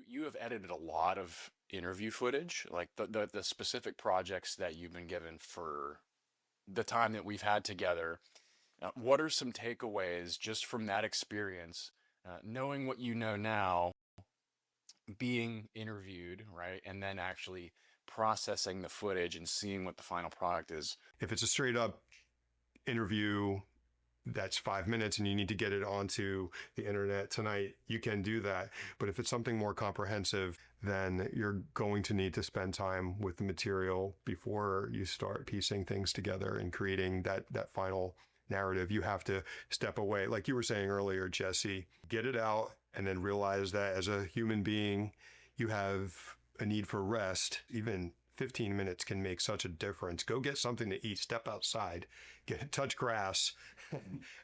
you have edited a lot of interview footage, like the specific projects that you've been given for the time that we've had together. What are some takeaways just from that experience, knowing what you know now, being interviewed, right, and then actually processing the footage and seeing what the final product is? If it's a straight up interview that's 5 minutes and you need to get it onto the internet tonight, you can do that. But if it's something more comprehensive, then you're going to need to spend time with the material before you start piecing things together and creating that final narrative. You have to step away. Like you were saying earlier, Jesse, get it out and then realize that as a human being, you have a need for rest. Even 15 minutes can make such a difference. Go get something to eat, step outside, touch grass,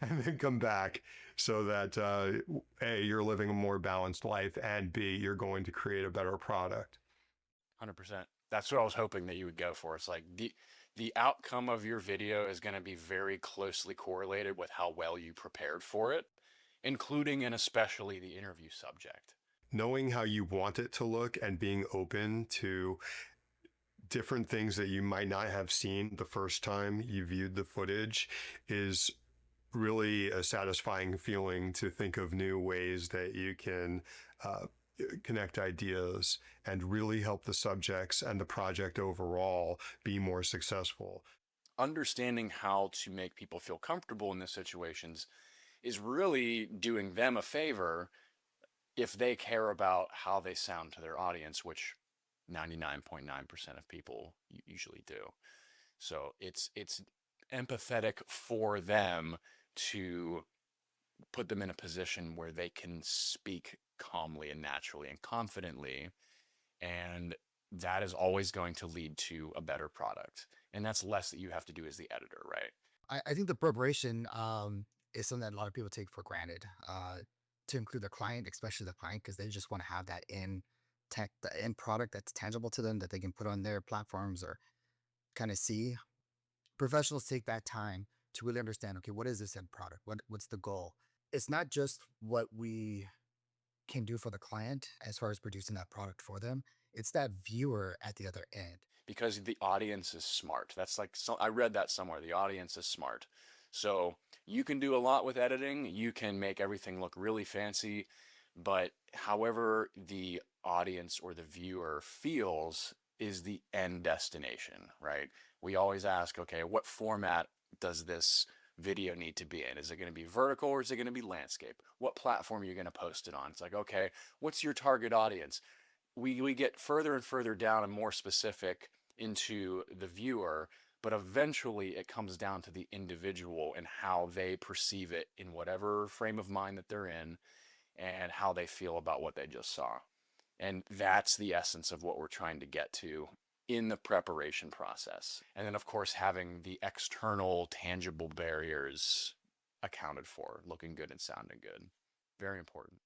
and then come back so that A, you're living a more balanced life, and B, you're going to create a better product. 100%. That's what I was hoping that you would go for. It's like the outcome of your video is going to be very closely correlated with how well you prepared for it, including and especially the interview subject. Knowing how you want it to look and being open to different things that you might not have seen the first time you viewed the footage is really a satisfying feeling, to think of new ways that you can connect ideas and really help the subjects and the project overall be more successful. Understanding how to make people feel comfortable in these situations is really doing them a favor if they care about how they sound to their audience, which 99.9% of people usually do. So it's empathetic for them to put them in a position where they can speak calmly and naturally and confidently, and that is always going to lead to a better product. And that's less that you have to do as the editor, right? I think the preparation is something that a lot of people take for granted. To include the client, especially the client, because they just want to have that in tech, the end product that's tangible to them that they can put on their platforms or kind of see. Professionals take that time to really understand, okay, what is this end product? What's the goal? It's not just what we can do for the client as far as producing that product for them. It's that viewer at the other end. Because the audience is smart. That's like, so I read that somewhere. The audience is smart. So you can do a lot with editing. You can make everything look really fancy, but however the audience or the viewer feels is the end destination, right? We always ask, okay, what format does this video need to be in? Is it going to be vertical or is it going to be landscape? What platform are you going to post it on? It's like, okay, what's your target audience? We get further and further down and more specific into the viewer, but eventually it comes down to the individual and how they perceive it in whatever frame of mind that they're in and how they feel about what they just saw. And that's the essence of what we're trying to get to in the preparation process. And then, of course, having the external tangible barriers accounted for, looking good and sounding good. Very important.